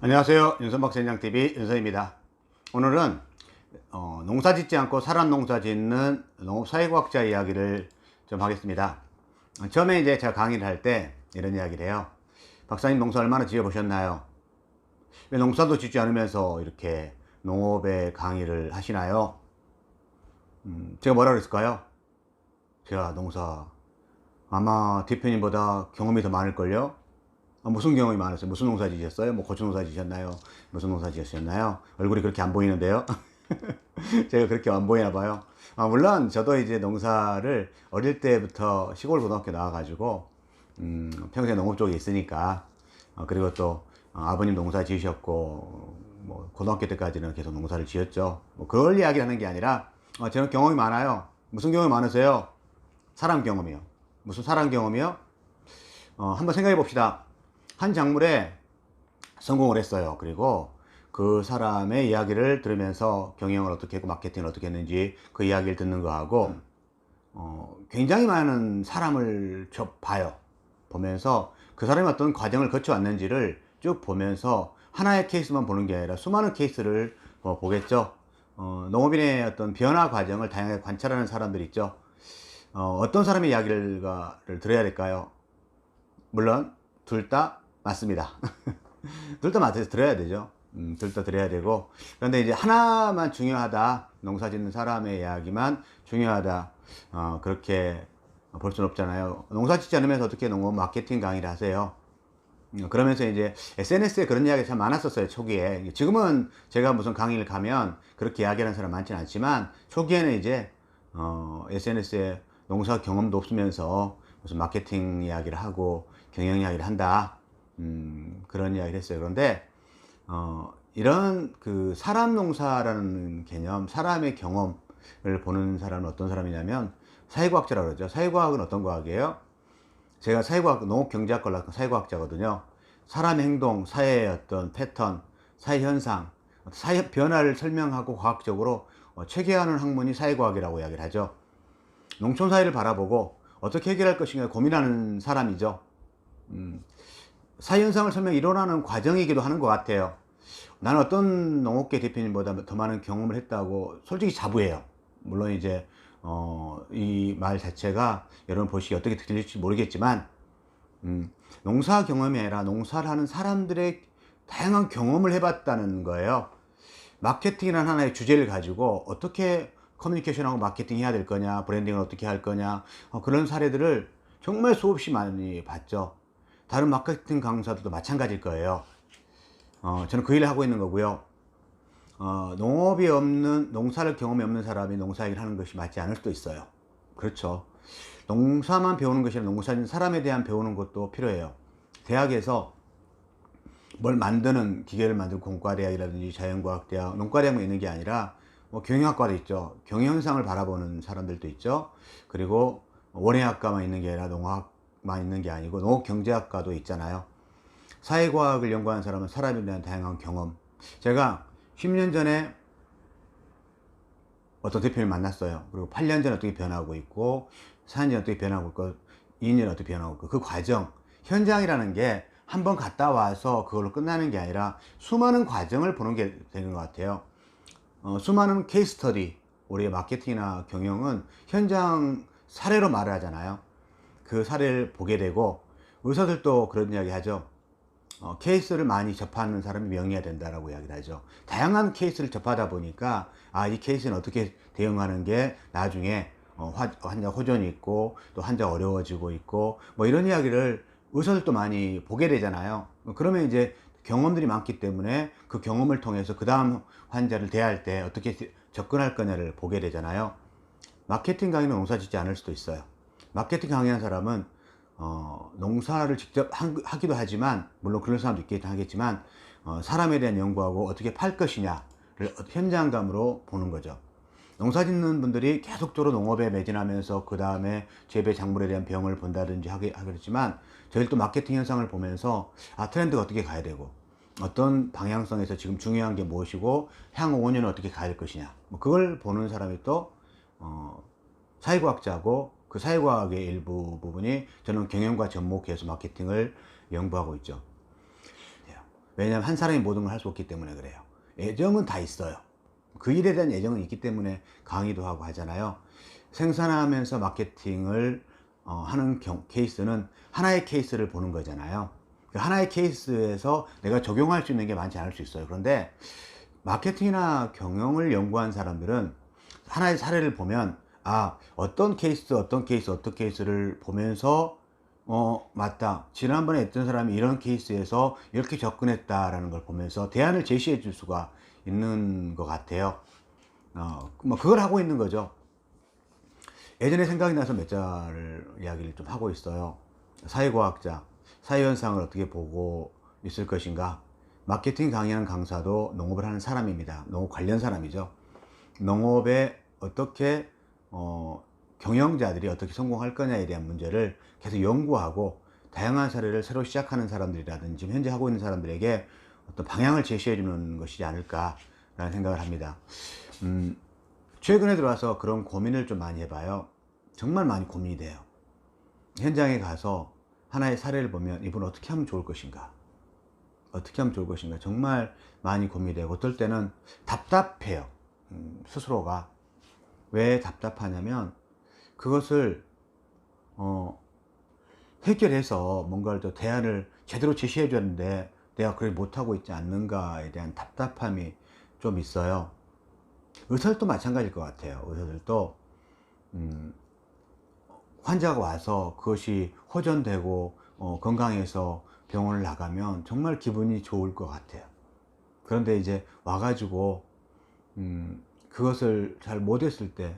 안녕하세요. 윤선박센장TV 윤선입니다. 오늘은 농사 짓지 않고 사람 농사 짓는 농업사회과학자 이야기를 좀 하겠습니다. 처음에 이제 제가 강의를 할 때 이런 이야기를 해요. 박사님, 농사 얼마나 지어 보셨나요? 왜 농사도 짓지 않으면서 이렇게 농업의 강의를 하시나요? 제가 뭐라 그랬을까요? 제가 농사 아마 대표님보다 경험이 더 많을걸요? 무슨 경험이 많으세요? 무슨 농사 지셨어요? 뭐 고추 농사 지셨나요? 무슨 농사 지셨나요? 얼굴이 그렇게 안 보이는데요. 제가 그렇게 안 보이나 봐요. 물론 저도 이제 농사를 어릴 때부터 시골 고등학교 나와가지고 평생 농업 쪽에 있으니까, 그리고 또 아버님 농사 지으셨고, 뭐 고등학교 때까지는 계속 농사를 지었죠. 뭐 그걸 이야기하는 게 아니라 저는 경험이 많아요. 무슨 경험이 많으세요? 사람 경험이요. 무슨 사람 경험이요? 한번 생각해 봅시다. 한 작물에 성공을 했어요. 그리고 그 사람의 이야기를 들으면서 경영을 어떻게 했고 마케팅을 어떻게 했는지 그 이야기를 듣는 거하고 굉장히 많은 사람을 봐요. 보면서 그 사람이 어떤 과정을 거쳐왔는지를 쭉 보면서 하나의 케이스만 보는 게 아니라 수많은 케이스를 보겠죠. 농업인의 어떤 변화 과정을 다양하게 관찰하는 사람들 있죠. 어떤 사람의 이야기를 들어야 될까요? 물론 둘 다 맞습니다. 둘 다 맞아서 들어야 되죠. 둘 다 들어야 되고, 그런데 이제 하나만 중요하다, 농사 짓는 사람의 이야기만 중요하다, 그렇게 볼 수는 없잖아요. 농사 짓지 않으면서 어떻게 농업 마케팅 강의를 하세요? 그러면서 이제 SNS에 그런 이야기 참 많았었어요, 초기에. 지금은 제가 무슨 강의를 가면 그렇게 이야기하는 사람 많지는 않지만, 초기에는 이제 SNS에 농사 경험도 없으면서 무슨 마케팅 이야기를 하고 경영 이야기를 한다, 그런 이야기를 했어요. 그런데 이런 그 사람 농사라는 개념, 사람의 경험을 보는 사람은 어떤 사람이냐면 사회과학자라고 그러죠. 사회과학은 어떤 과학이에요? 제가 사회과학, 농업경제학과를 나왔던 사회과학자거든요. 사람의 행동, 사회의 어떤 패턴, 사회 현상, 사회 변화를 설명하고 과학적으로 체계하는 학문이 사회과학이라고 이야기를 하죠. 농촌 사회를 바라보고 어떻게 해결할 것인가 고민하는 사람이죠. 사회 현상을 설명 이론하는 과정이기도 하는 것 같아요. 나는 어떤 농업계 대표님보다 더 많은 경험을 했다고 솔직히 자부해요. 물론 이제 이 말 자체가 여러분 보시기 어떻게 들릴지 모르겠지만, 농사 경험이 아니라 농사를 하는 사람들의 다양한 경험을 해봤다는 거예요. 마케팅이라는 하나의 주제를 가지고 어떻게 커뮤니케이션하고 마케팅 해야 될 거냐, 브랜딩을 어떻게 할 거냐, 그런 사례들을 정말 수없이 많이 봤죠. 다른 마케팅 강사들도 마찬가지일 거예요. 저는 그 일을 하고 있는 거고요. 농업이 없는, 농사를 경험이 없는 사람이 농사 얘기를 하는 것이 맞지 않을 수도 있어요. 그렇죠. 농사만 배우는 것이 아니라 농사짓는 사람에 대한 배우는 것도 필요해요. 대학에서 뭘 만드는 기계를 만드는 공과대학이라든지 자연과학대학, 농과대학만 있는 게 아니라 뭐 경영학과도 있죠. 경영현상을 바라보는 사람들도 있죠. 그리고 원예학과만 있는 게 아니라 농학만 있는 게 아니고 농업경제학과도 있잖아요. 사회과학을 연구하는 사람은 사람에 대한 다양한 경험. 제가 10년 전에 어떤 대표를 만났어요. 그리고 8년 전에 어떻게 변하고 있고, 4년 전에 어떻게 변하고 있고, 2년에 어떻게 변하고 있고, 그 과정, 현장이라는 게 한 번 갔다 와서 그걸로 끝나는 게 아니라 수많은 과정을 보는 게 되는 것 같아요. 수많은 케이스 스터디, 우리의 마케팅이나 경영은 현장 사례로 말을 하잖아요. 그 사례를 보게 되고, 의사들도 그런 이야기 하죠. 케이스를 많이 접하는 사람이 명의해야 된다라고 이야기를 하죠. 다양한 케이스를 접하다 보니까 이 케이스는 어떻게 대응하는 게 나중에 환자 호전이 있고 또 환자가 어려워지고 있고 뭐 이런 이야기를 의사들도 많이 보게 되잖아요. 그러면 이제 경험들이 많기 때문에 그 경험을 통해서 그 다음 환자를 대할 때 어떻게 접근할 거냐를 보게 되잖아요. 마케팅 강의는 농사 짓지 않을 수도 있어요. 마케팅 강의한 사람은 농사를 직접 하기도 하지만, 물론 그런 사람도 있긴 하겠지만, 사람에 대한 연구하고 어떻게 팔 것이냐를 현장감으로 보는 거죠. 농사 짓는 분들이 계속적으로 농업에 매진하면서 그 다음에 재배 작물에 대한 병을 본다든지 하겠지만, 저희 또 마케팅 현상을 보면서 트렌드가 어떻게 가야 되고 어떤 방향성에서 지금 중요한 게 무엇이고 향후 5년은 어떻게 가야 될 것이냐, 뭐 그걸 보는 사람이 또 사회과학자고, 그 사회과학의 일부 부분이 저는 경영과 접목해서 마케팅을 연구하고 있죠. 왜냐하면 한 사람이 모든 걸 할 수 없기 때문에 그래요. 애정은 다 있어요. 그 일에 대한 애정은 있기 때문에 강의도 하고 하잖아요. 생산하면서 마케팅을 하는 케이스는 하나의 케이스를 보는 거잖아요. 그 하나의 케이스에서 내가 적용할 수 있는 게 많지 않을 수 있어요. 그런데 마케팅이나 경영을 연구한 사람들은 하나의 사례를 보면 어떤 케이스를 보면서 맞다, 지난번에 했던 사람이 이런 케이스에서 이렇게 접근했다라는 걸 보면서 대안을 제시해 줄 수가 있는 것 같아요. 뭐 그걸 하고 있는 거죠. 예전에 생각이 나서 몇 자를 이야기를 좀 하고 있어요. 사회과학자, 사회현상을 어떻게 보고 있을 것인가. 마케팅 강의하는 강사도 농업을 하는 사람입니다. 농업 관련 사람이죠. 농업에 어떻게 경영자들이 어떻게 성공할 거냐에 대한 문제를 계속 연구하고 다양한 사례를 새로 시작하는 사람들이라든지 지금 현재 하고 있는 사람들에게 어떤 방향을 제시해 주는 것이지 않을까라는 생각을 합니다. 최근에 들어와서 그런 고민을 좀 많이 해봐요. 정말 많이 고민이 돼요. 현장에 가서 하나의 사례를 보면 이분 어떻게 하면 좋을 것인가, 어떻게 하면 좋을 것인가 정말 많이 고민이 되고, 어떨 때는 답답해요. 스스로가 왜 답답하냐면 그것을 해결해서 뭔가를 또 대안을 제대로 제시해 줬는데 내가 그걸 못하고 있지 않는가에 대한 답답함이 좀 있어요. 의사들도 마찬가지일 것 같아요. 의사들도 환자가 와서 그것이 호전되고 건강해서 병원을 나가면 정말 기분이 좋을 것 같아요. 그런데 이제 와가지고 그것을 잘 못했을 때,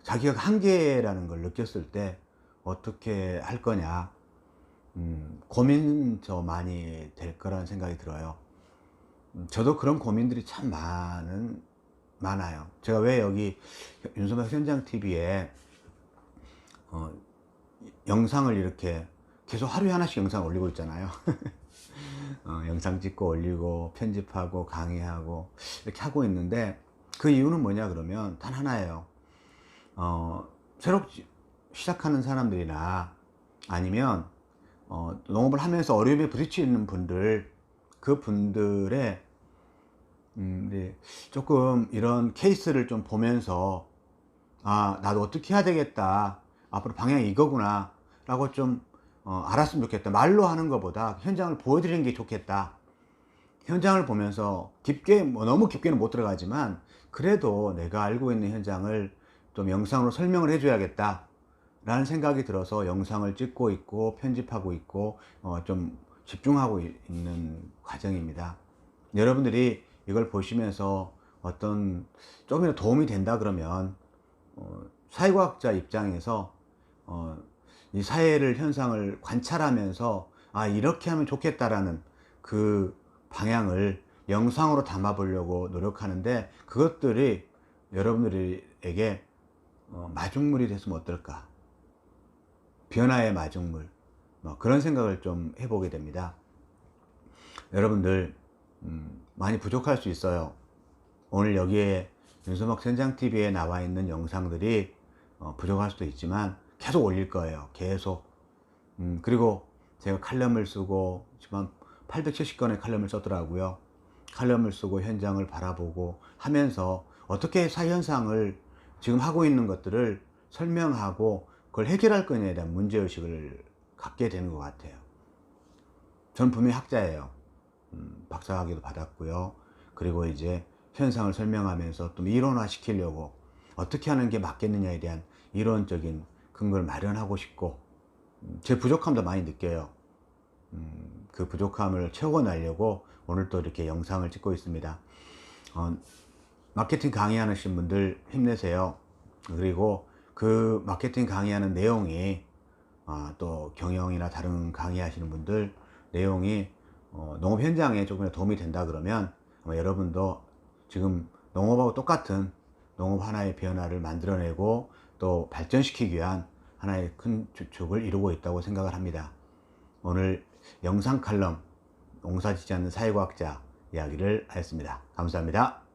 자기가 한계라는 걸 느꼈을 때 어떻게 할 거냐, 고민 저 많이 될 거라는 생각이 들어요. 저도 그런 고민들이 참 많아요. 제가 왜 여기 윤소박 현장TV에 영상을 이렇게 계속 하루에 하나씩 영상 올리고 있잖아요. 영상 찍고 올리고 편집하고 강의하고 이렇게 하고 있는데, 그 이유는 뭐냐 그러면 단 하나예요. 새로 시작하는 사람들이나 아니면 농업을 하면서 어려움에 부딪히는 분들, 그 분들의 조금 이런 케이스를 좀 보면서 나도 어떻게 해야 되겠다, 앞으로 방향이 이거구나 라고 좀 알았으면 좋겠다. 말로 하는 것보다 현장을 보여드리는 게 좋겠다. 현장을 보면서 깊게, 너무 깊게는 못 들어가지만 그래도 내가 알고 있는 현장을 좀 영상으로 설명을 해줘야겠다 라는 생각이 들어서 영상을 찍고 있고 편집하고 있고 좀 집중하고 있는 과정입니다. 여러분들이 이걸 보시면서 어떤 조금이라도 도움이 된다 그러면 사회과학자 입장에서 이 사회를, 현상을 관찰하면서 이렇게 하면 좋겠다라는 그 방향을 영상으로 담아 보려고 노력하는데, 그것들이 여러분들에게 마중물이 됐으면 어떨까, 변화의 마중물, 그런 생각을 좀 해보게 됩니다. 여러분들 많이 부족할 수 있어요. 오늘 여기에 윤소박 현장TV에 나와 있는 영상들이 부족할 수도 있지만 계속 올릴 거예요. 계속. 그리고 제가 칼럼을 쓰고 지금 870건의 칼럼을 썼더라고요. 칼럼을 쓰고 현장을 바라보고 하면서 어떻게 사현상을 지금 하고 있는 것들을 설명하고 그걸 해결할 거냐에 대한 문제의식을 갖게 되는 것 같아요. 전 분명히 학자예요. 박사학위도 받았고요. 그리고 이제 현상을 설명하면서 또 이론화 시키려고 어떻게 하는 게 맞겠느냐에 대한 이론적인 근거를 마련하고 싶고, 제 부족함도 많이 느껴요. 그 부족함을 채워나려고 오늘 또 이렇게 영상을 찍고 있습니다. 마케팅 강의하시는 분들 힘내세요. 그리고 그 마케팅 강의하는 내용이 또 경영이나 다른 강의하시는 분들 내용이 농업 현장에 조금이라도 도움이 된다 그러면 아마 여러분도 지금 농업하고 똑같은 농업 하나의 변화를 만들어내고 또 발전시키기 위한 하나의 큰 주축을 이루고 있다고 생각을 합니다. 오늘 영상 칼럼 농사짓지 않는 사회과학자 이야기를 하였습니다. 감사합니다.